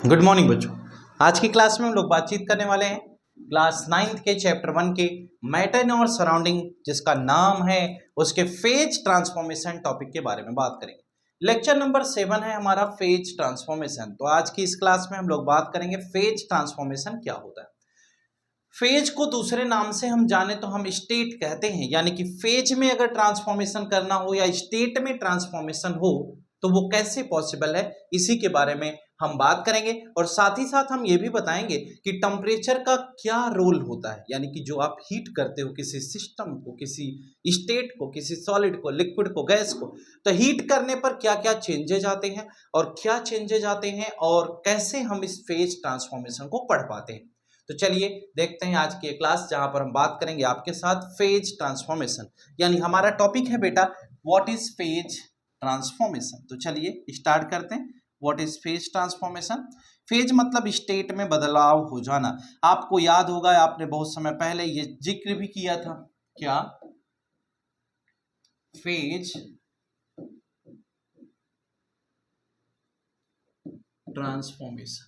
Good morning बच्चों। आज की क्लास में हम लोग बातचीत करने वाले हैं क्लास 9th के चैप्टर 1 के मैटर और सराउंडिंग, जिसका नाम है उसके फेज ट्रांसफॉर्मेशन टॉपिक के बारे में बात करेंगे। लेक्चर नंबर 7 है हमारा फेज ट्रांसफॉर्मेशन। तो आज की इस क्लास में हम लोग बात करेंगे फेज ट्रांसफॉर्मेशन क्या होता है। फेज को दूसरे नाम से हम जाने तो हम स्टेट कहते हैं, यानी कि फेज में अगर ट्रांसफॉर्मेशन करना हो या स्टेट में ट्रांसफॉर्मेशन हो तो वो कैसे पॉसिबल है, इसी के बारे में हम बात करेंगे। और साथ ही साथ हम ये भी बताएंगे कि टेम्परेचर का क्या रोल होता है, यानी कि जो आप हीट करते हो किसी सिस्टम को, किसी स्टेट को, किसी सॉलिड को, लिक्विड को, गैस को, तो हीट करने पर क्या क्या चेंजेज आते हैं और क्या चेंजेज आते हैं और कैसे हम इस फेज ट्रांसफॉर्मेशन को पढ़ पाते हैं। तो चलिए देखते हैं आज की क्लास, जहां पर हम बात करेंगे आपके साथ फेज ट्रांसफॉर्मेशन, यानी हमारा टॉपिक है बेटा व्हाट इज फेज ट्रांसफॉर्मेशन। तो चलिए स्टार्ट करते हैं। What is phase transformation? Phase मतलब स्टेट में बदलाव हो जाना। आपको याद होगा, आपने बहुत समय पहले ये जिक्र भी किया था, क्या फेज ट्रांसफॉर्मेशन।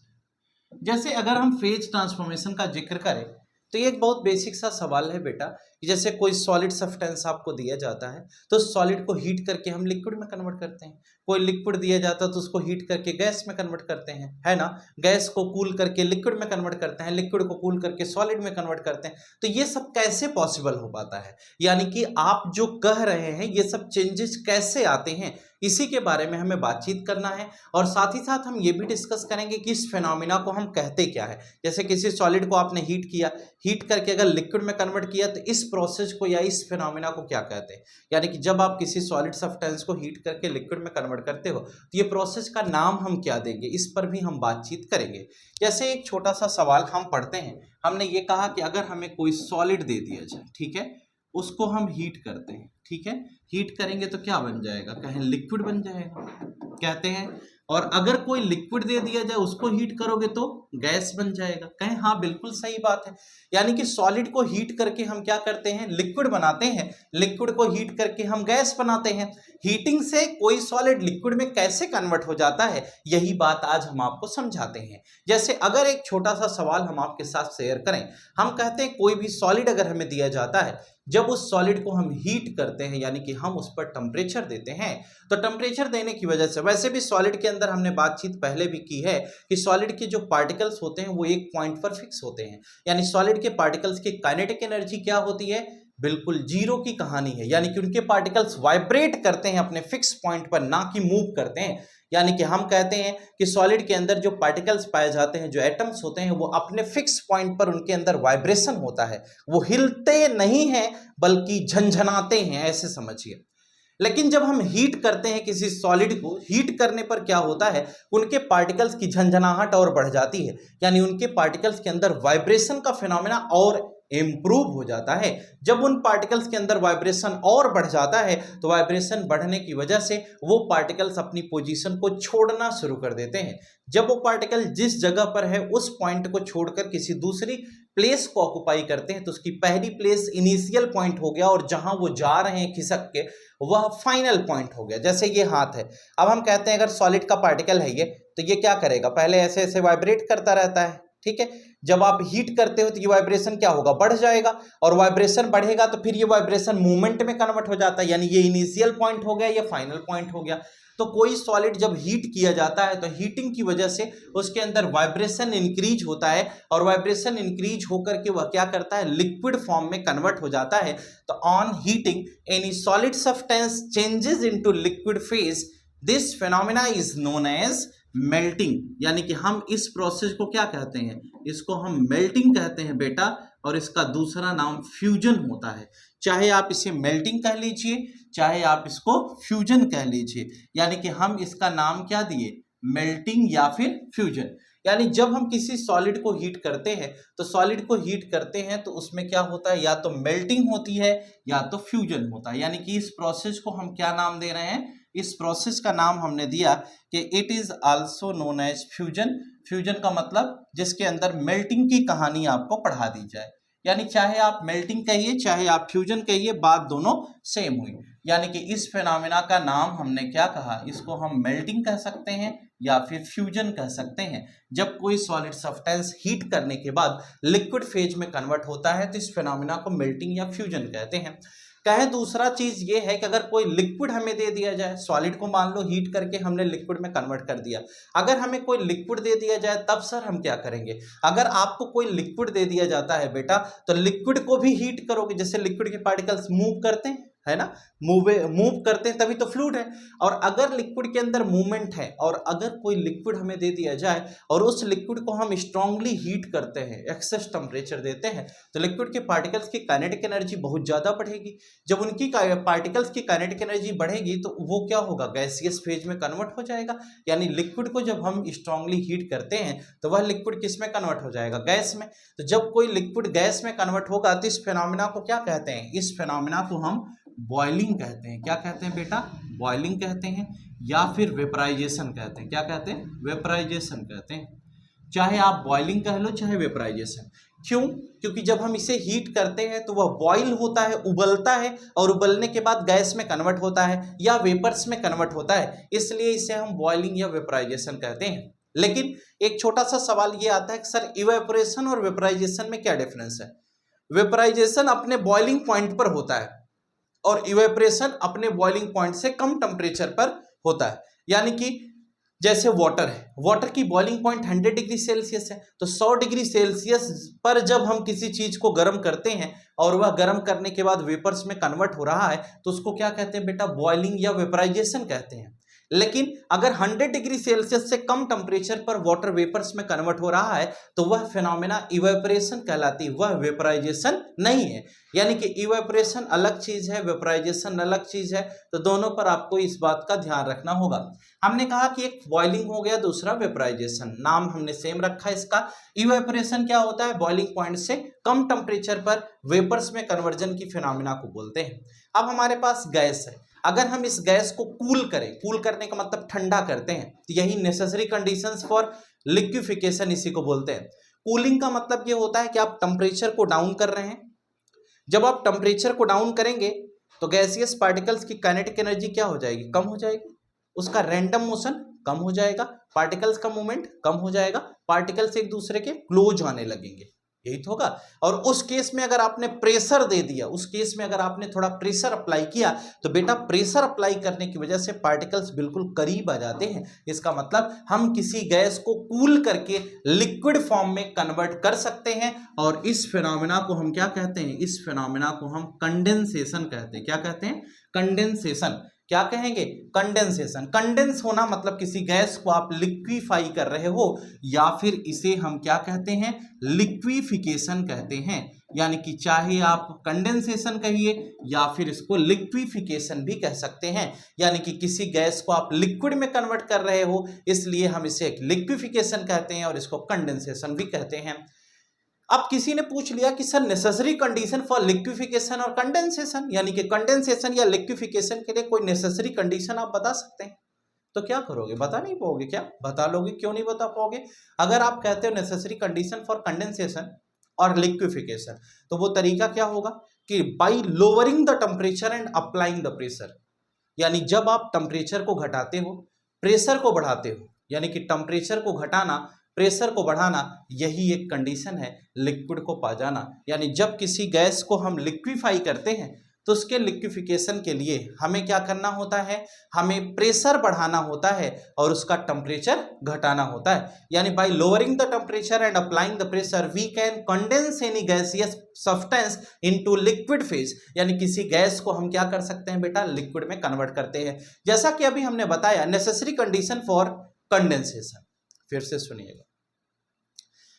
जैसे अगर हम फेज ट्रांसफॉर्मेशन का जिक्र करें तो ये एक बहुत बेसिक सा सवाल है बेटा कि जैसे कोई सॉलिड सब्सटेंस आपको दिया जाता है तो सॉलिड को हीट करके हम लिक्विड में कन्वर्ट करते हैं। कोई लिक्विड दिया जाता है तो उसको हीट करके गैस में कन्वर्ट करते हैं, है ना। गैस को कूल करके लिक्विड में कन्वर्ट करते हैं, लिक्विड को कूल करके सॉलिड में कन्वर्ट करते हैं। तो ये सब कैसे पॉसिबल हो पाता है, यानी कि आप जो कह रहे हैं ये सब चेंजेस कैसे आते हैं, इसी के बारे में हमें बातचीत करना है। और साथ ही साथ हम ये भी डिस्कस करेंगे कि इस फिनोमिना को हम कहते क्या है। जैसे किसी सॉलिड को आपने हीट किया, हीट करके अगर लिक्विड में कन्वर्ट किया तो इस प्रोसेस को या इस फिनोमिना को क्या कहते हैं। यानी कि जब आप किसी सॉलिड सब्सटेंस को हीट करके लिक्विड में कन्वर्ट करते हो तो ये प्रोसेस का नाम हम क्या देंगे, इस पर भी हम बातचीत करेंगे। जैसे एक छोटा सा सवाल हम पढ़ते हैं, हमने ये कहा कि अगर हमें कोई सॉलिड दे दिया जाए, ठीक है, उसको हम हीट करते हैं, ठीक है, हीट करेंगे तो क्या बन जाएगा, कहें लिक्विड बन जाएगा, कहते हैं। और अगर कोई लिक्विड दे दिया जाए उसको हीट करोगे तो गैस बन जाएगा, कहें हाँ बिल्कुल सही बात है। यानी कि सॉलिड को हीट करके हम क्या करते हैं, लिक्विड बनाते हैं, लिक्विड को हीट करके हम गैस बनाते हैं। हीटिंग से कोई सॉलिड लिक्विड में कैसे कन्वर्ट हो जाता है, यही बात आज हम आपको समझाते हैं। जैसे अगर एक छोटा सा सवाल हम आपके साथ शेयर करें, हम कहते हैं कोई भी सॉलिड अगर हमें दिया जाता है, जब उस सॉलिड को हम हीट करते हैं यानी कि हम उस पर टेम्परेचर देते हैं, तो टेम्परेचर देने की वजह से, वैसे भी सॉलिड के अंदर हमने बातचीत पहले भी की है कि सॉलिड के जो पार्टिकल्स होते हैं वो एक पॉइंट पर फिक्स होते हैं। यानी सॉलिड के पार्टिकल्स की काइनेटिक एनर्जी क्या होती है, बिल्कुल जीरो की कहानी है। यानी कि उनके पार्टिकल्स वाइब्रेट करते हैं अपने फिक्स पॉइंट पर, ना कि मूव करते हैं। यानी कि हम कहते हैं कि सॉलिड के अंदर जो पार्टिकल्स पाए जाते हैं, जो एटम्स होते हैं, वो अपने फिक्स पॉइंट पर उनके अंदर वाइब्रेशन होता है, वो हिलते नहीं हैं बल्कि झंझनाते हैं, ऐसे समझिए। लेकिन जब हम हीट करते हैं किसी सॉलिड को, हीट करने पर क्या होता है, उनके पार्टिकल्स की झंझनाहट और बढ़ जाती है, यानी उनके पार्टिकल्स के अंदर वाइब्रेशन का फिनोमेना और इंप्रूव हो जाता है। जब उन पार्टिकल्स के अंदर वाइब्रेशन और बढ़ जाता है तो वाइब्रेशन बढ़ने की वजह से वो पार्टिकल्स अपनी पोजीशन को छोड़ना शुरू कर देते हैं। जब वो पार्टिकल जिस जगह पर है उस पॉइंट को छोड़कर किसी दूसरी प्लेस को ऑक्युपाई करते हैं तो उसकी पहली प्लेस इनिशियल पॉइंट हो गया और जहां वो जा रहे हैं खिसक के वह फाइनल पॉइंट हो गया। जैसे ये हाथ है, अब हम कहते हैं अगर सॉलिड का पार्टिकल है ये, तो ये क्या करेगा, पहले ऐसे ऐसे वाइब्रेट करता रहता है, ठीक है। जब आप हीट करते हो तो ये वाइब्रेशन क्या होगा, बढ़ जाएगा, और वाइब्रेशन बढ़ेगा तो फिर ये वाइब्रेशन मूवमेंट में कन्वर्ट हो जाता है, यानी ये इनिशियल पॉइंट हो गया, ये फाइनल पॉइंट हो गया। तो कोई सॉलिड जब हीट किया जाता है तो हीटिंग की वजह से उसके अंदर वाइब्रेशन इंक्रीज होता है, और वाइब्रेशन इंक्रीज होकर के वह क्या करता है, लिक्विड फॉर्म में कन्वर्ट हो जाता है। तो on heating any solid substance changes into liquid phase, this phenomena is known as melting. यानी कि हम इस प्रोसेस को क्या कहते हैं, इसको हम मेल्टिंग कहते हैं बेटा, और इसका दूसरा नाम फ्यूजन होता है। चाहे आप इसे मेल्टिंग कह लीजिए, चाहे आप इसको फ्यूजन कह लीजिए, यानी कि हम इसका नाम क्या दिए, मेल्टिंग या फिर फ्यूजन। यानी जब हम किसी सॉलिड को हीट करते हैं तो सॉलिड को हीट करते हैं तो उसमें क्या होता है, या तो मेल्टिंग होती है या तो फ्यूजन होता है। यानी कि इस प्रोसेस को हम क्या नाम दे रहे हैं, इस प्रोसेस का नाम हमने दिया कि it is also known as fusion. Fusion का मतलब जिसके अंदर मेल्टिंग की कहानी आपको पढ़ा दी जाए। यानी चाहे आप मेल्टिंग कहिए चाहे आप फ्यूजन कहिए, बात दोनों सेम हुई। यानी कि इस फिनोमेना का नाम हमने क्या कहा, इसको हम मेल्टिंग कह सकते हैं या फिर फ्यूजन कह सकते हैं। जब कोई सॉलिड सब्सटेंस हीट करने के बाद लिक्विड फेज में कन्वर्ट होता है तो इस फिनोमेना को मेल्टिंग या फ्यूजन कहते हैं। कहें दूसरा चीज ये है कि अगर कोई लिक्विड हमें दे दिया जाए, सॉलिड को मान लो हीट करके हमने लिक्विड में कन्वर्ट कर दिया, अगर हमें कोई लिक्विड दे दिया जाए तब सर हम क्या करेंगे। अगर आपको कोई लिक्विड दे दिया जाता है बेटा तो लिक्विड को भी हीट करोगे, जैसे लिक्विड के पार्टिकल्स मूव करते हैं, है ना, मूव करते हैं तभी तो फ्लूइड है। और अगर लिक्विड के अंदर मूवमेंट है और अगर कोई लिक्विड हमें दे दिया जाए और उस लिक्विड को हम स्ट्रांगली हीट करते हैं, एक्सेस टेम्परेचर देते हैं, तो लिक्विड के पार्टिकल्स की काइनेटिक एनर्जी बहुत ज्यादा बढ़ेगी। जब उनकी पार्टिकल्स की काइनेटिक एनर्जी बढ़ेगी तो वो क्या होगा, गैसियस फेज में कन्वर्ट हो जाएगा। यानी लिक्विड को जब हम स्ट्रांगली हीट करते हैं तो वह लिक्विड किस में कन्वर्ट हो जाएगा, गैस में। तो जब कोई लिक्विड गैस में कन्वर्ट होगा तो इस फिनोमेना को क्या कहते हैं, इस फिनोमेना को हम बॉइलिंग कहते हैं। क्या कहते हैं बेटा, बॉइलिंग कहते हैं या फिर वेपराइजेशन कहते हैं। क्या कहते हैं, वेपराइजेशन कहते हैं। चाहे आप बॉइलिंग कह लो चाहे वेपराइजेशन। क्यों, क्योंकि जब हम इसे हीट करते हैं तो वह बॉइल होता है, उबलता है, और उबलने के बाद गैस में कन्वर्ट होता है या वेपर्स में कन्वर्ट होता है, इसलिए इसे हम बॉइलिंग या वेपराइजेशन कहते हैं। लेकिन एक छोटा सा सवाल ये आता है कि सर इवेपोरेशन और वेपराइजेशन में क्या डिफरेंस है। वेपराइजेशन अपने बॉइलिंग पॉइंट पर होता है और इवेपोरेशन अपने बॉइलिंग पॉइंट से कम टेम्परेचर पर होता है। यानी कि जैसे वाटर है, वाटर की बॉइलिंग पॉइंट 100 डिग्री सेल्सियस है, तो 100 डिग्री सेल्सियस पर जब हम किसी चीज को गर्म करते हैं और वह गर्म करने के बाद वेपर्स में कन्वर्ट हो रहा है तो उसको क्या कहते हैं बेटा, बॉइलिंग या वेपराइजेशन कहते हैं। लेकिन अगर 100 डिग्री सेल्सियस से कम टेम्परेचर पर वाटर वेपर्स में कन्वर्ट हो रहा है तो वह फिनोमेना इवेपोरेशन कहलाती है, वह वेपराइजेशन नहीं है। यानी कि इवेपोरेशन अलग चीज है, वेपराइजेशन अलग चीज है, तो दोनों पर आपको इस बात का ध्यान रखना होगा। हमने कहा कि एक बॉइलिंग हो गया, दूसरा वेपराइजेशन, नाम हमने सेम रखा है इसका। इवेपोरेशन क्या होता है, बॉइलिंग पॉइंट से कम टेम्परेचर पर वेपर्स में कन्वर्जन की फिनोमेना को बोलते हैं। अब हमारे पास गैस है, अगर हम इस गैस को कूल करें, कूल करने का मतलब ठंडा करते हैं, तो यही नेसेसरी कंडीशंस फॉर लिक्विफिकेशन इसी को बोलते हैं। कूलिंग का मतलब ये होता है कि आप टेम्परेचर को डाउन कर रहे हैं। जब आप टेम्परेचर को डाउन करेंगे तो गैसियस पार्टिकल्स की काइनेटिक एनर्जी क्या हो जाएगी, कम हो जाएगी, उसका रैंडम मोशन कम हो जाएगा, पार्टिकल्स का मूवमेंट कम हो जाएगा, पार्टिकल्स एक दूसरे के क्लोज आने लगेंगे, यही तो होगा। और उस केस में अगर आपने प्रेशर दे दिया, उस केस में अगर आपने थोड़ा प्रेशर अप्लाई किया तो बेटा प्रेशर अप्लाई करने की वजह से पार्टिकल्स बिल्कुल करीब आ जाते हैं। इसका मतलब हम किसी गैस को कूल करके लिक्विड फॉर्म में कन्वर्ट कर सकते हैं और इस फिनोमेना को हम क्या कहते हैं, इस फिनोमेना को हम कंडेंसेशन कहते हैं। क्या कहते हैं, कंडेंसेशन। क्या कहेंगे, कंडेंसेशन। कंडेंस होना मतलब किसी गैस को आप लिक्विफाई कर रहे हो, या फिर इसे हम क्या कहते हैं, लिक्विफिकेशन कहते हैं। यानी कि चाहे आप कंडेंसेशन कहिए या फिर इसको लिक्विफिकेशन भी कह सकते हैं। यानी कि किसी गैस को आप लिक्विड में कन्वर्ट कर रहे हो, इसलिए हम इसे लिक्विफिकेशन कहते हैं और इसको कंडेंसेशन भी कहते हैं। अब किसी ने पूछ लिया कि sir necessary condition for liquefaction और कंडेंसेशन, यानी कि कंडेंसेशन या लिक्विफिकेशन के लिए कोई नेसेसरी कंडीशन आप बता सकते हैं, तो क्या करोगे, बता नहीं पाओगे क्या, बता लोगे, क्यों नहीं बता पाओगे। अगर आप कहते हो नेसेसरी कंडीशन फॉर कंडेंसेशन और लिक्विफिकेशन तो वो तरीका क्या होगा कि by lowering the temperature and applying the pressure. यानी जब आप टेम्परेचर को घटाते हो, प्रेशर को बढ़ाते हो, यानी कि टेम्परेचर को घटाना, प्रेशर को बढ़ाना, यही एक कंडीशन है लिक्विड को पा जाना। यानी जब किसी गैस को हम लिक्विफाई करते हैं तो उसके लिक्विफिकेशन के लिए हमें क्या करना होता है, हमें प्रेशर बढ़ाना होता है और उसका टेम्परेचर घटाना होता है। यानी by lowering the temperature and applying the pressure we can condense any gaseous substance into liquid phase. यानी किसी गैस को हम क्या कर सकते हैं बेटा, लिक्विड में कन्वर्ट करते हैं। जैसा कि अभी हमने बताया नेसेसरी कंडीशन फॉर कंडेंसेशन, फिर से सुनिएगा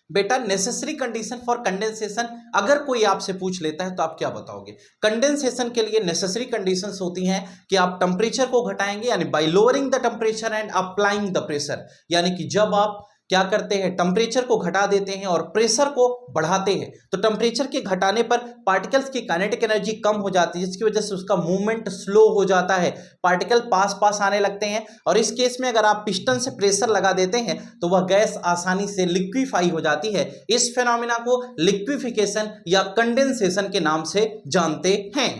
बेटा, नेसेसरी कंडीशन फॉर कंडेंसेशन अगर कोई आपसे पूछ लेता है तो आप क्या बताओगे। कंडेंसेशन के लिए नेसेसरी कंडीशंस होती हैं कि आप टेम्परेचर को घटाएंगे, यानी by lowering the temperature and applying the pressure. यानी कि जब आप क्या करते हैं, टेम्परेचर को घटा देते हैं और प्रेशर को बढ़ाते हैं। तो टेम्परेचर के घटाने पर पार्टिकल्स की काइनेटिक एनर्जी कम हो जाती है, जिसकी वजह से उसका मूवमेंट स्लो हो जाता है, पार्टिकल पास पास आने लगते हैं। और इस केस में अगर आप पिस्टन से प्रेशर लगा देते हैं तो वह गैस आसानी से लिक्विफाई हो जाती है। इस फेनोमेना को लिक्विफिकेशन या कंडेंसेशन के नाम से जानते हैं।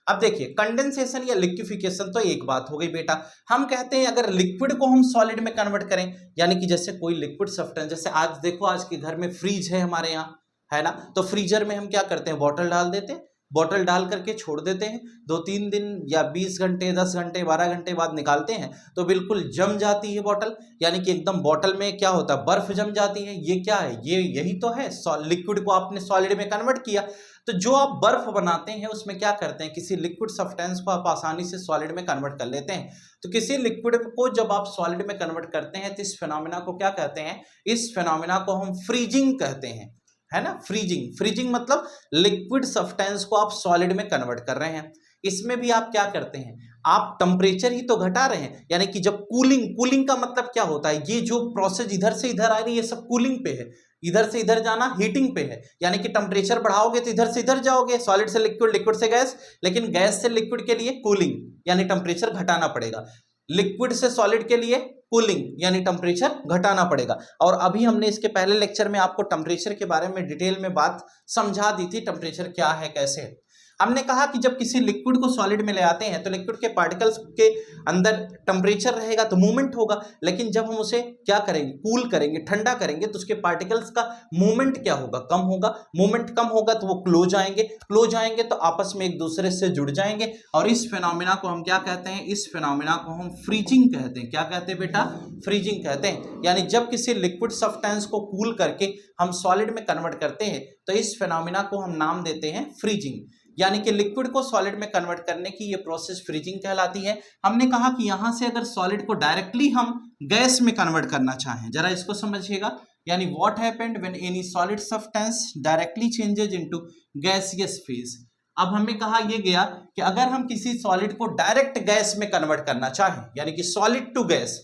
अब देखिए, कंडेंसेशन या लिक्विफिकेशन तो एक बात हो गई बेटा। हम कहते हैं अगर लिक्विड को हम सॉलिड में कन्वर्ट करें, यानी कि जैसे कोई लिक्विड सब्सटेंस, जैसे आज देखो आज के घर में फ्रीज है हमारे यहाँ, है ना, तो फ्रीजर में हम क्या करते हैं, बॉटल डाल देते हैं, बॉटल डाल करके छोड़ देते हैं, 2-3 दिन या 20 घंटे 10 घंटे 12 घंटे बाद निकालते हैं तो बिल्कुल जम जाती है बॉटल, यानी कि एकदम बॉटल में क्या होता है, बर्फ जम जाती है। ये क्या है, ये यही तो है, लिक्विड को आपने सॉलिड में कन्वर्ट किया। तो जो आप बर्फ बनाते हैं उसमें क्या करते हैं, किसी लिक्विड सब्सटेंस को आप आसानी से सॉलिड में कन्वर्ट कर लेते हैं। तो किसी लिक्विड को जब आप सॉलिड में कन्वर्ट करते हैं तो इस फिनोमेना को क्या कहते हैं, इस फिनोमेना को हम फ्रीजिंग कहते हैं, है ना। फ्रीजिंग मतलब लिक्विड सब्सटेंस को आप सॉलिड में कन्वर्ट कर रहे हैं। इसमें भी आप क्या करते हैं, आप टेम्परेचर ही तो घटा रहे हैं, यानी कि जब कूलिंग का मतलब क्या होता है, ये जो प्रोसेस इधर से इधर आ रही है ये सब कूलिंग पे है, इधर से इधर जाना हीटिंग पे है, यानी कि टेम्परेचर बढ़ाओगे तो इधर से इधर जाओगे, सॉलिड से लिक्विड, लिक्विड से गैस, लेकिन गैस से लिक्विड के लिए कूलिंग यानी टेम्परेचर घटाना पड़ेगा, लिक्विड से सॉलिड के लिए कूलिंग यानी टेम्परेचर घटाना पड़ेगा। और अभी हमने इसके पहले लेक्चर में आपको टेम्परेचर के बारे में डिटेल में बात समझा दी थी, टेम्परेचर क्या है कैसे है। हमने कहा कि जब किसी लिक्विड को सॉलिड में ले आते हैं तो लिक्विड के पार्टिकल्स के अंदर टेम्परेचर रहेगा तो मूवमेंट होगा, लेकिन जब हम उसे क्या करेंगे, कूल करेंगे, ठंडा करेंगे, तो उसके पार्टिकल्स का मूवमेंट क्या होगा, कम होगा। मूवमेंट कम होगा तो वो क्लोज आएंगे तो आपस में एक दूसरे से जुड़ जाएंगे, और इस फिनोमेना को हम क्या कहते हैं, इस फिनोमेना को हम फ्रीजिंग कहते हैं। क्या कहते हैं बेटा, फ्रीजिंग कहते हैं। यानी जब किसी लिक्विड सब्सटेंस को कूल करके हम सॉलिड में कन्वर्ट करते हैं तो इस फिनोमेना को हम नाम देते हैं फ्रीजिंग, यानी कि लिक्विड को सॉलिड में कन्वर्ट करने की ये प्रोसेस फ्रीजिंग कहलाती है। हमने कहा कि यहां से अगर सॉलिड को डायरेक्टली हम गैस में कन्वर्ट करना चाहें, जरा इसको समझिएगा, यानी what happened when any solid substance directly changes into gaseous phase. अब हमें कहा यह गया कि अगर हम किसी सॉलिड को डायरेक्ट गैस में कन्वर्ट करना चाहें, यानी कि सॉलिड टू गैस,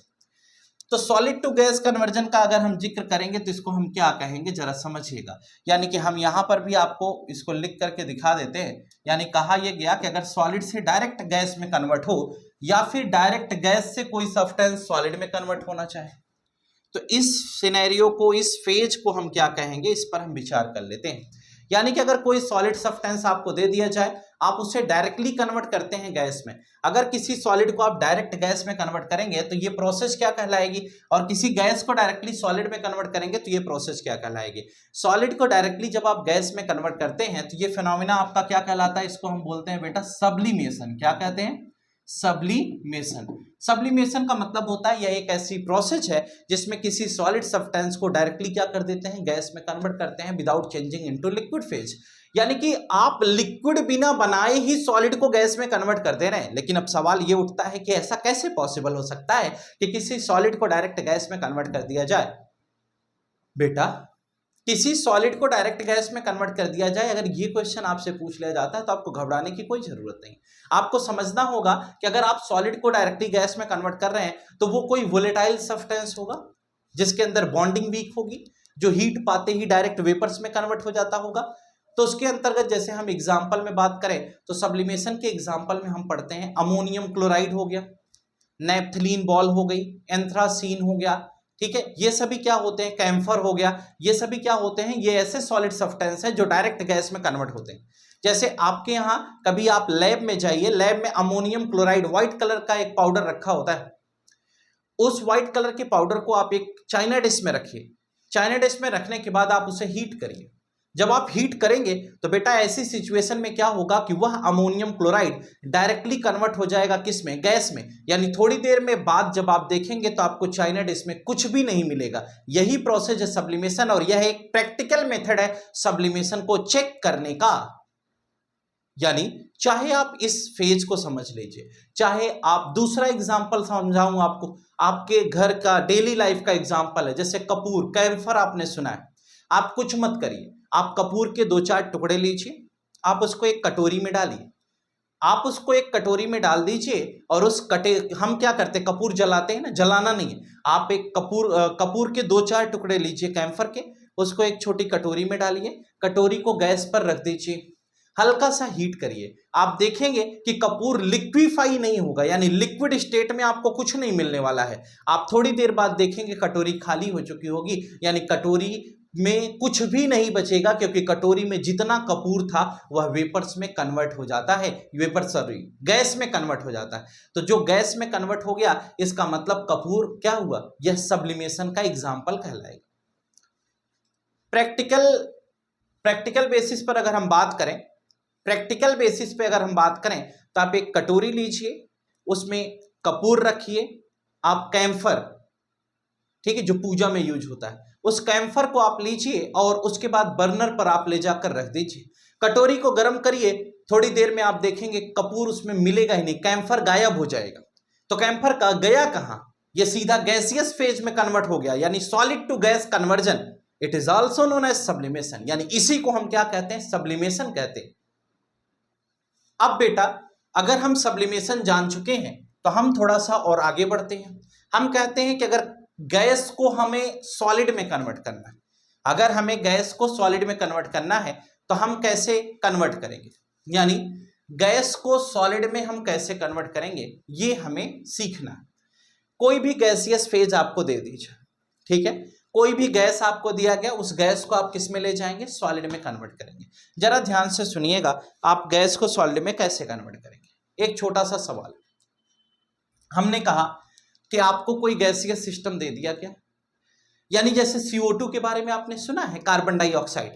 तो सॉलिड टू गैस कन्वर्जन का अगर हम जिक्र करेंगे तो इसको हम क्या कहेंगे, जरा समझिएगा। यानी कि हम यहां पर भी आपको इसको लिख करके दिखा देते हैं। यानी कहा यह गया कि अगर सॉलिड से डायरेक्ट गैस में कन्वर्ट हो या फिर डायरेक्ट गैस से कोई सब्सटेंस सॉलिड में कन्वर्ट होना चाहे, तो इस सिनेरियो को, इस फेज को हम क्या कहेंगे, इस पर हम विचार कर लेते हैं। यानी कि अगर कोई सॉलिड सब्सटेंस आपको दे दिया जाए, आप उसे डायरेक्टली कन्वर्ट करते हैं गैस में। अगर किसी सॉलिड को आप डायरेक्ट गैस में कन्वर्ट करेंगे तो ये प्रोसेस क्या कहलाएगी, और किसी गैस को डायरेक्टली सॉलिड में कन्वर्ट करेंगे तो ये प्रोसेस क्या कहलाएगी। सॉलिड को डायरेक्टली जब आप गैस में कन्वर्ट करते हैं तो ये फिनोमेना आपका क्या कहलाता है, इसको हम बोलते हैं बेटा सब्लिमेशन। क्या कहते हैं, सब्लिमेशन। सब्लिमेशन का मतलब होता है यह एक ऐसी प्रोसेस है जिसमें किसी सॉलिड सब्सटेंस को डायरेक्टली क्या कर देते हैं, गैस में कन्वर्ट करते हैं without changing into liquid phase. यानी कि आप लिक्विड बिना बनाए ही सॉलिड को गैस में कन्वर्ट कर दे रहे हैं। लेकिन अब सवाल ये उठता है कि ऐसा कैसे पॉसिबल हो सकता है कि किसी सॉलिड को डायरेक्ट गैस में कन्वर्ट कर दिया जाए। बेटा, किसी सॉलिड को डायरेक्ट गैस में कन्वर्ट कर दिया जाए, अगर ये क्वेश्चन आपसे पूछ लिया जाता है तो आपको घबराने की कोई जरूरत नहीं। आपको समझना होगा कि अगर आप सॉलिड को डायरेक्टली गैस में कन्वर्ट कर रहे हैं तो वो कोई वोलेटाइल सब्सटेंस होगा जिसके अंदर बॉन्डिंग वीक होगी, जो हीट पाते ही डायरेक्ट वेपर्स में कन्वर्ट हो जाता होगा। तो उसके अंतर्गत जैसे हम एग्जाम्पल में बात करें तो सब्लिमेशन के एग्जाम्पल में हम पढ़ते हैं अमोनियम क्लोराइड हो गया, नेप्थलीन बॉल हो गई, एंथ्रासीन हो गया, ठीक है। ये सभी क्या होते हैं, कैम्फर हो गया, ये सभी क्या होते हैं, ये ऐसे सॉलिड सब्सटेंस है जो डायरेक्ट गैस में कन्वर्ट होते हैं। जैसे आपके यहाँ कभी आप लैब में जाइए, लैब में अमोनियम क्लोराइड व्हाइट कलर का एक पाउडर रखा होता है, उस व्हाइट कलर के पाउडर को आप एक चाइना डिश में रखिए। चाइना डिश में रखने के बाद आप उसे हीट करिए। जब आप हीट करेंगे तो बेटा ऐसी सिचुएशन में क्या होगा कि वह अमोनियम क्लोराइड डायरेक्टली कन्वर्ट हो जाएगा किस में, गैस में। यानी थोड़ी देर में बाद जब आप देखेंगे तो आपको चाइना डिश में कुछ भी नहीं मिलेगा। यही प्रोसेस है सब्लिमेशन, और यह एक प्रैक्टिकल मेथड है सब्लिमेशन को चेक करने का। यानी चाहे आप इस फेज को समझ लीजिए, चाहे आप दूसरा एग्जांपल समझाऊं आपको, आपके घर का डेली लाइफ का एग्जांपल है, जैसे कपूर, कैम्फर आपने सुना है। आप कुछ मत करिए, आप कपूर के 2-4 टुकड़े लीजिए, आप उसको एक कटोरी में डालिए, आप उसको एक कटोरी में डाल दीजिए और उस हम क्या करते हैं, कपूर जलाते हैं ना, जलाना नहीं है, आप एक कपूर के 2-4 टुकड़े लीजिए कैम्फर के, उसको एक छोटी कटोरी में डालिए, कटोरी को गैस पर रख दीजिए, हल्का सा हीट करिए। आप देखेंगे कि कपूर लिक्विफाई नहीं होगा, यानी लिक्विड स्टेट में आपको कुछ नहीं मिलने वाला है। आप थोड़ी देर बाद देखेंगे कटोरी खाली हो चुकी होगी, यानी कटोरी में कुछ भी नहीं बचेगा, क्योंकि कटोरी में जितना कपूर था वह वेपर्स में कन्वर्ट हो जाता है, गैस में कन्वर्ट हो जाता है। तो जो गैस में कन्वर्ट हो गया, इसका मतलब कपूर क्या हुआ, यह सब्लिमेशन का एग्जाम्पल कहलाएगा। प्रैक्टिकल बेसिस पर अगर हम बात करें, तो आप एक कटोरी लीजिए, उसमें कपूर रखिए, आप कैम्फर, ठीक है, जो पूजा में यूज होता है, उस कैम्फर को आप लीजिए और उसके बाद बर्नर पर आप ले जाकर रख दीजिए, कटोरी को गर्म करिए, थोड़ी देर में आप देखेंगे कपूर उसमें मिलेगा ही नहीं, कैम्फर गायब हो जाएगा। तो कैम्फर का गया कहां, यह सीधा गैसियस फेज में कन्वर्ट हो गया, यानी solid to gas conversion. It is also known as sublimation, यानी इसी को हम क्या कहते हैं, सब्लिमेशन कहते हैं। अब बेटा, अगर हम सब्लिमेशन जान चुके हैं तो हम थोड़ा सा और आगे बढ़ते हैं। हम कहते हैं कि अगर गैस को हमें सॉलिड में कन्वर्ट करना है, अगर हमें गैस को सॉलिड में कन्वर्ट करना है तो हम कैसे कन्वर्ट करेंगे, यानी गैस को सॉलिड में हम कैसे कन्वर्ट करेंगे, ये हमें सीखना है। कोई भी गैसियस फेज आपको दे दीजिए, ठीक है, कोई भी गैस आपको दिया गया, उस गैस को आप किस में ले जाएंगे, सॉलिड में कन्वर्ट करेंगे। जरा ध्यान से सुनिएगा, आप गैस को सॉलिड में कैसे कन्वर्ट करेंगे। एक छोटा सा सवाल, हमने कहा कि आपको कोई गैसियस सिस्टम दे दिया गया, यानी जैसे CO2 के बारे में आपने सुना है, कार्बन डाइऑक्साइड,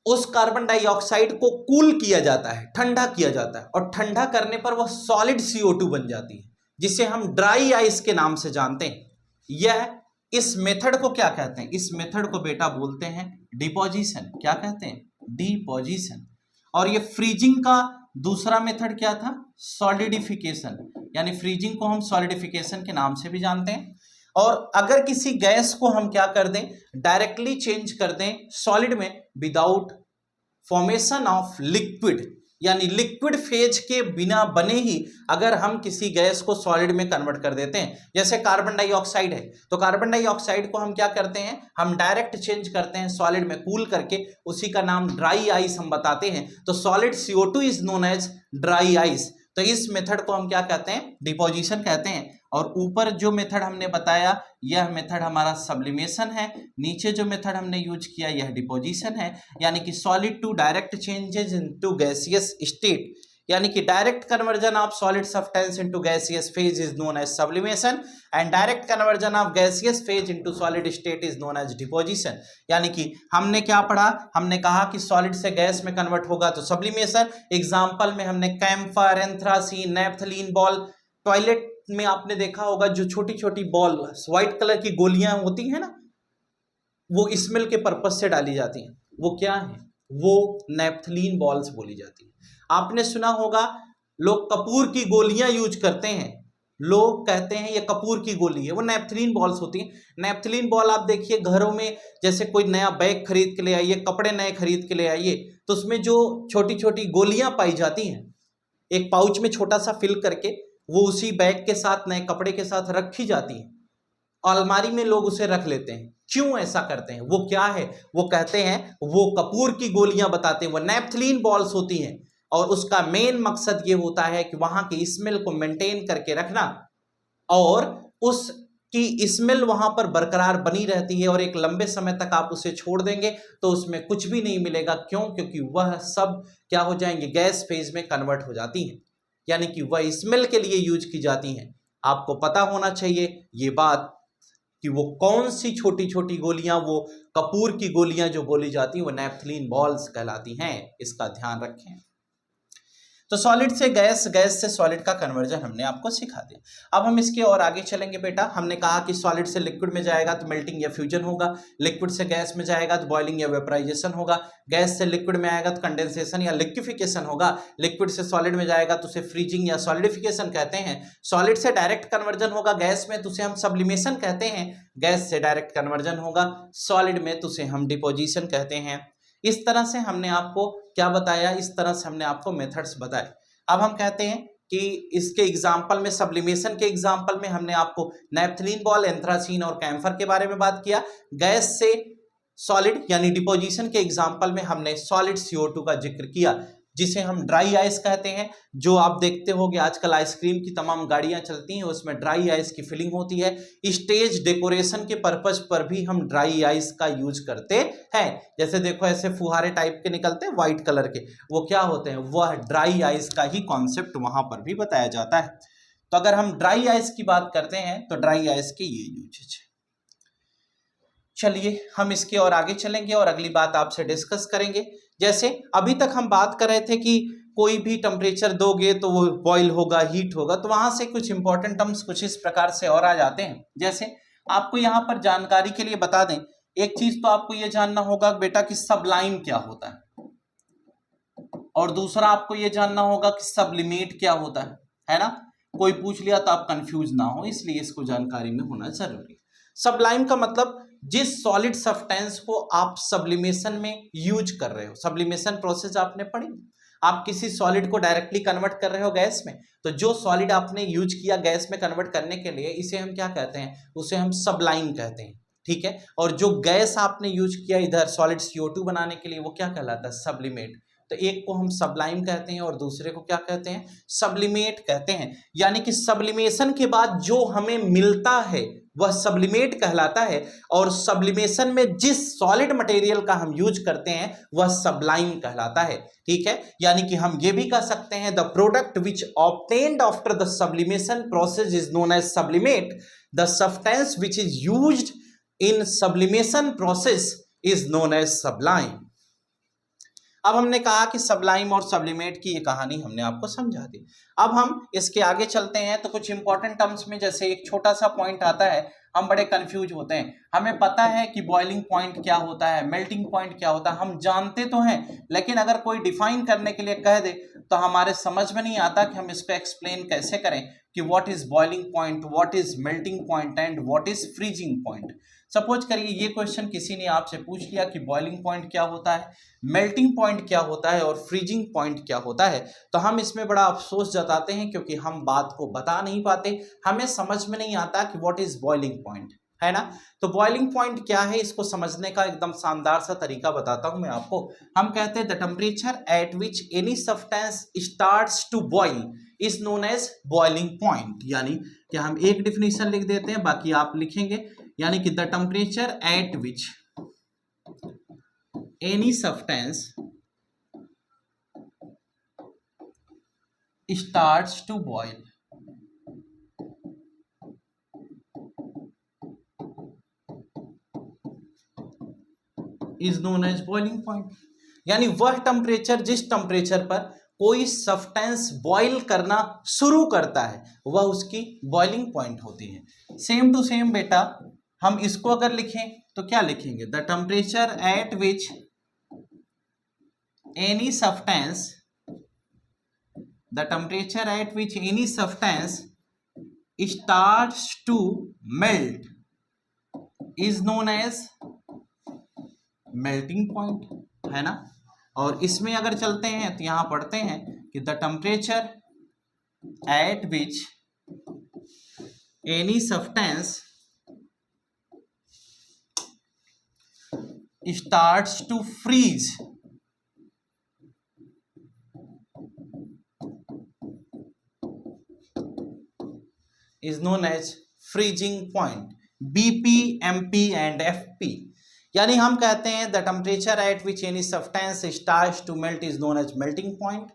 उस कार्बन डाइऑक्साइड को कूल किया जाता है, ठंडा किया जाता है, और ठंडा करने पर वह सॉलिड CO2 बन जाती है, जिसे हम ड्राई आइस के नाम से जानते हैं। यह इस मेथड को क्या कहते हैं, इस मेथड को बेटा बोलते हैं डिपोजिशन। क्या कहते हैं, डिपोजिशन। और ये फ्रीजिंग का दूसरा मेथड क्या था, सॉलिडिफिकेशन, यानी फ्रीजिंग को हम सॉलिडिफिकेशन के नाम से भी जानते हैं। और अगर किसी गैस को हम क्या कर दें, डायरेक्टली चेंज कर दें सॉलिड में विदाउट फॉर्मेशन ऑफ लिक्विड, यानी लिक्विड फेज के बिना बने ही अगर हम किसी गैस को सॉलिड में कन्वर्ट कर देते हैं, जैसे कार्बन डाइऑक्साइड है, तो कार्बन डाइऑक्साइड को हम क्या करते हैं, हम डायरेक्ट चेंज करते हैं सॉलिड में कूल करके, उसी का नाम ड्राई आइस हम बताते हैं। तो solid CO2 is known as dry ice. तो इस मेथड को हम क्या कहते हैं, डिपोजिशन कहते हैं। और ऊपर जो मेथड हमने बताया, यह मेथड हमारा सब्लिमेशन है, नीचे जो मेथड हमने यूज किया यह डिपोजिशन है, यानी कि solid to direct changes into gaseous state, यानी कि direct conversion of solid substance into gaseous phase is known as sublimation, and direct conversion of gaseous phase into solid state is known as deposition. यानी कि हमने क्या पढ़ा, हमने कहा कि सॉलिड से गैस में कन्वर्ट होगा तो सब्लिमेशन। एग्जाम्पल में हमने camphor, anthracene, naphthalene ball, toilet में आपने देखा होगा जो छोटी छोटी बॉल व्हाइट कलर की गोलियां होती हैं ना, वो स्मेल के पर्पज से डाली जाती हैं, वो क्या है, वो नैप्थलीन बॉल्स बोली जाती है। आपने सुना होगा लोग कपूर की गोलियां यूज करते हैं, लोग कहते हैं ये कपूर की गोली है, वो नैप्थलीन बॉल्स होती हैं। नैप्थलीन बॉल आप देखिए घरों में, जैसे कोई नया बैग खरीद के ले आइए, कपड़े नए खरीद के ले आइए, तो उसमें जो छोटी छोटी गोलियां पाई जाती हैं, एक पाउच में छोटा सा फिल करके वो उसी बैग के साथ, नए कपड़े के साथ रखी जाती है, अलमारी में लोग उसे रख लेते हैं। क्यों ऐसा करते हैं, वो क्या है, वो कहते हैं वो कपूर की गोलियां बताते हैं, वो नैप्थलीन बॉल्स होती हैं, और उसका मेन मकसद ये होता है कि वहां की स्मेल को मेंटेन करके रखना, और उसकी स्मेल वहां पर बरकरार बनी रहती है, और एक लंबे समय तक आप उसे छोड़ देंगे तो उसमें कुछ भी नहीं मिलेगा। क्यों, क्योंकि वह सब क्या हो जाएंगे, गैस फेज में कन्वर्ट हो जाती हैं, यानी कि वह स्मेल के लिए यूज की जाती हैं। आपको पता होना चाहिए ये बात कि वो कौन सी छोटी छोटी गोलियां, वो कपूर की गोलियां जो बोली जाती हैं, वो नैप्थलीन बॉल्स कहलाती हैं, इसका ध्यान रखें। तो सॉलिड से गैस, गैस से सॉलिड का कन्वर्जन हमने आपको सिखा दिया। अब हम इसके और आगे चलेंगे बेटा। हमने कहा कि सॉलिड से लिक्विड में जाएगा तो मेल्टिंग या फ्यूजन होगा, लिक्विड से गैस में जाएगा तो बॉइलिंग या वेपराइजेशन होगा, गैस से लिक्विड में आएगा तो कंडेंसेशन या लिक्विफिकेशन होगा, लिक्विड से सॉलिड में जाएगा तो उसे फ्रीजिंग या सॉलिडिफिकेशन कहते हैं, सॉलिड से डायरेक्ट कन्वर्जन होगा गैस में तो उसे हम सब्लिमेशन कहते हैं, गैस से डायरेक्ट कन्वर्जन होगा सॉलिड में तो उसे हम डिपोजिशन कहते हैं। इस तरह से हमने आपको क्या बताया, इस तरह से हमने आपको मेथड्स बताए। अब हम कहते हैं कि इसके एग्जाम्पल में, सब्लिमेशन के एग्जाम्पल में हमने आपको नैप्थलीन बॉल, एंथ्रासीन और कैम्फर के बारे में बात किया। गैस से सॉलिड यानी डिपोजिशन के एग्जाम्पल में हमने सॉलिड CO2 का जिक्र किया, जिसे हम ड्राई आइस कहते हैं। जो आप देखते होंगे आजकल आइसक्रीम की तमाम गाड़ियां चलती हैं, उसमें ड्राई आइस की फिलिंग होती है। स्टेज डेकोरेशन के पर्पज पर भी हम ड्राई आइस का यूज करते हैं। जैसे देखो ऐसे फुहारे टाइप के निकलते हैं व्हाइट कलर के, वो क्या होते हैं, वह ड्राई आइस का ही कॉन्सेप्ट वहां पर भी बताया जाता है। तो अगर हम ड्राई आइस की बात करते हैं तो ड्राई आइस के ये यूजेज है। चलिए हम इसके और आगे चलेंगे और अगली बात आपसे डिस्कस करेंगे। जैसे अभी तक हम बात कर रहे थे कि कोई भी टेम्परेचर दोगे तो वो बॉईल होगा, हीट होगा, तो वहां से कुछ इंपॉर्टेंट टर्म्स कुछ इस प्रकार से और आ जाते हैं। जैसे आपको यहाँ पर जानकारी के लिए बता दें, एक चीज तो आपको ये जानना होगा बेटा कि सबलाइम क्या होता है, और दूसरा आपको ये जानना होगा कि सब्लिमेट क्या होता है ना। कोई पूछ लिया तो आप कंफ्यूज ना हो, इसलिए इसको जानकारी में होना जरूरी है। सबलाइम का मतलब जिस सॉलिड सब्सटेंस को आप सब्लिमेशन में यूज कर रहे हो, सब्लिमेशन प्रोसेस आपने पढ़ी, आप किसी सॉलिड को डायरेक्टली कन्वर्ट कर रहे हो गैस में, तो जो सॉलिड आपने यूज किया गैस में कन्वर्ट करने के लिए, इसे हम क्या कहते हैं, उसे हम सबलाइम कहते हैं, ठीक है। और जो गैस आपने यूज किया इधर सॉलिड CO2 बनाने के लिए, वो क्या कहलाता है, सब्लिमेट। तो एक को हम सबलाइम कहते हैं और दूसरे को क्या कहते हैं, सब्लिमेट कहते हैं। यानी कि सब्लिमेशन के बाद जो हमें मिलता है वह सब्लिमेट कहलाता है, और सब्लिमेशन में जिस सॉलिड मटेरियल का हम यूज करते हैं वह सबलाइम कहलाता है, ठीक है। यानी कि हम ये भी कह सकते हैं the product which obtained after the sublimation process is known as sublimate, the substance which is used in sublimation process is known as sublime. अब हमने कहा कि सबलाइम और सब्लिमेट की ये कहानी हमने आपको समझा दी। अब हम इसके आगे चलते हैं तो कुछ इंपॉर्टेंट टर्म्स में, जैसे एक छोटा सा पॉइंट आता है, हम बड़े कंफ्यूज होते हैं। हमें पता है कि बॉइलिंग पॉइंट क्या होता है, मेल्टिंग पॉइंट क्या होता है, हम जानते तो हैं, लेकिन अगर कोई डिफाइन करने के लिए कह दे तो हमारे समझ में नहीं आता कि हम इसको एक्सप्लेन कैसे करें कि what is boiling point, what is melting point and what is freezing point. Suppose करिए ये क्वेश्चन किसी ने आपसे पूछ लिया कि बॉइलिंग पॉइंट क्या होता है, मेल्टिंग पॉइंट क्या होता है और फ्रीजिंग पॉइंट क्या होता है, तो हम इसमें बड़ा अफसोस जताते हैं क्योंकि हम बात को बता नहीं पाते, हमें समझ में नहीं आता कि व्हाट इज बॉइलिंग पॉइंट, है ना। तो बॉइलिंग पॉइंट क्या है, इसको समझने का एकदम शानदार सा तरीका बताता हूं मैं आपको। हम कहते हैं the temperature at which any substance starts to boil is known as boiling point. यानी कि हम एक डिफिनेशन लिख देते हैं, बाकी आप लिखेंगे। यानी कि the temperature at which any substance starts to boil is known as boiling point. यानी वह टेम्परेचर जिस टेम्परेचर पर कोई सब्सटेंस बॉइल करना शुरू करता है वह उसकी बॉइलिंग पॉइंट होती है। सेम टू सेम बेटा हम इसको अगर लिखें तो क्या लिखेंगे, the temperature at which any substance, the temperature at which any substance starts to melt is known as melting point, है ना। और इसमें अगर चलते हैं तो यहां पढ़ते हैं कि the temperature at which any substance starts to freeze is known as freezing point, BP, MP and FP। यानी हम कहते हैं the temperature at which any substance starts to melt is known as melting point,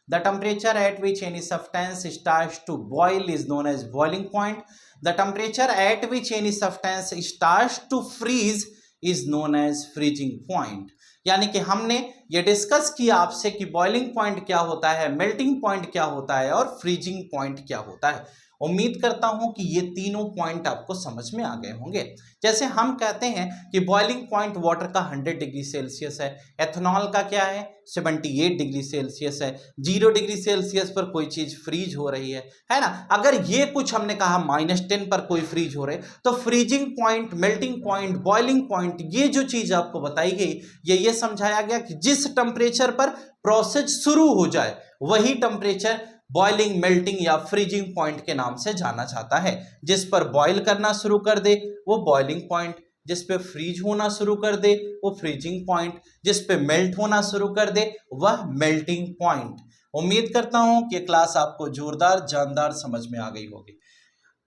the temperature at which any substance starts to boil is known as boiling point, the temperature at which any substance starts to freeze is known as freezing point. यानी कि हमने ये discuss किया आपसे कि boiling point क्या होता है, मेल्टिंग पॉइंट क्या होता है और फ्रीजिंग पॉइंट क्या होता है। उम्मीद करता हूं कि ये तीनों पॉइंट आपको समझ में आ गए होंगे। जैसे हम कहते हैं कि बॉइलिंग पॉइंट वाटर का 100 डिग्री सेल्सियस है, एथेनॉल का क्या है 78 डिग्री सेल्सियस है, 0 डिग्री सेल्सियस पर कोई चीज फ्रीज हो रही है ना। अगर ये कुछ हमने कहा -10 पर कोई फ्रीज हो रहे, तो freezing point, melting point, boiling point, ये जो चीज आपको बताई गई ये समझाया गया कि जिस टेम्परेचर पर प्रोसेस शुरू हो जाए वही टेम्परेचर बॉइलिंग, मेल्टिंग या फ्रीजिंग पॉइंट के नाम से जाना जाता है। जिस पर बॉइल करना शुरू कर दे वो बॉइलिंग पॉइंट, जिस पे फ्रीज होना शुरू कर दे वो फ्रीजिंग पॉइंट, जिस पे मेल्ट होना शुरू कर दे वह मेल्टिंग पॉइंट। उम्मीद करता हूं कि क्लास आपको जोरदार जानदार समझ में आ गई होगी।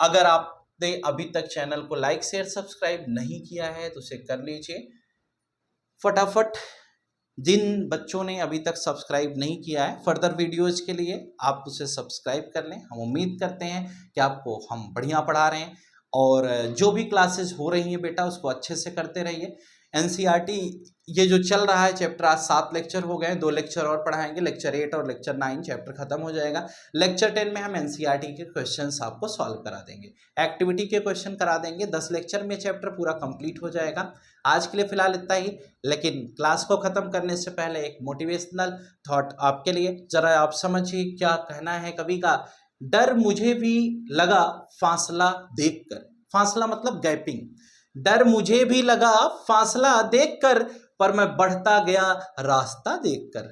अगर आपने अभी तक चैनल को लाइक शेयर सब्सक्राइब नहीं किया है तो उसे कर लीजिए फटाफट। जिन बच्चों ने अभी तक सब्सक्राइब नहीं किया है, फर्दर वीडियोज के लिए आप उसे सब्सक्राइब कर लें। हम उम्मीद करते हैं कि आपको हम बढ़िया पढ़ा रहे हैं और जो भी क्लासेस हो रही हैं बेटा उसको अच्छे से करते रहिए। एनसीईआरटी ये जो चल रहा है चैप्टर, आज 7 लेक्चर हो गए, 2 लेक्चर और पढ़ाएंगे, लेक्चर 8 और लेक्चर 9 चैप्टर खत्म हो जाएगा। लेक्चर 10 में हम एनसीईआरटी के क्वेश्चंस आपको सॉल्व करा देंगे, एक्टिविटी के क्वेश्चन करा देंगे। 10 लेक्चर में चैप्टर पूरा कंप्लीट हो जाएगा। आज के लिए फिलहाल इतना ही, लेकिन क्लास को खत्म करने से पहले एक मोटिवेशनल थॉट आपके लिए, जरा आप समझिए क्या कहना है कवि का। डर मुझे भी लगा फासला देखकर, फासला मतलब गैपिंग, डर मुझे भी लगा फासला देखकर, पर मैं बढ़ता गया रास्ता देखकर,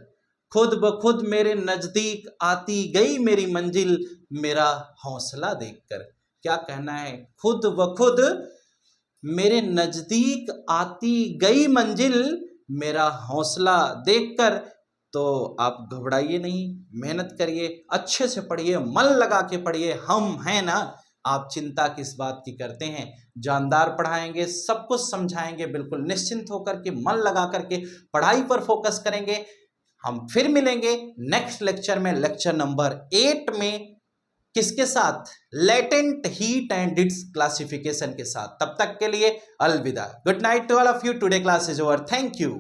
खुद ब खुद मेरे नजदीक आती गई मेरी मंजिल, मेरा हौसला देखकर। क्या कहना है, खुद ब खुद मेरे नजदीक आती गई मंजिल, मेरा हौसला देखकर। तो आप घबराइए नहीं, मेहनत करिए, अच्छे से पढ़िए, मन लगा के पढ़िए, हम हैं ना। आप चिंता किस बात की करते हैं, जानदार पढ़ाएंगे, सब कुछ समझाएंगे, बिल्कुल निश्चिंत होकर के मन लगा करके पढ़ाई पर फोकस करेंगे। हम फिर मिलेंगे नेक्स्ट लेक्चर में, लेक्चर नंबर 8 में, किसके साथ, latent heat and its classification के साथ। तब तक के लिए अलविदा, good night to all of you, today class is over, thank you.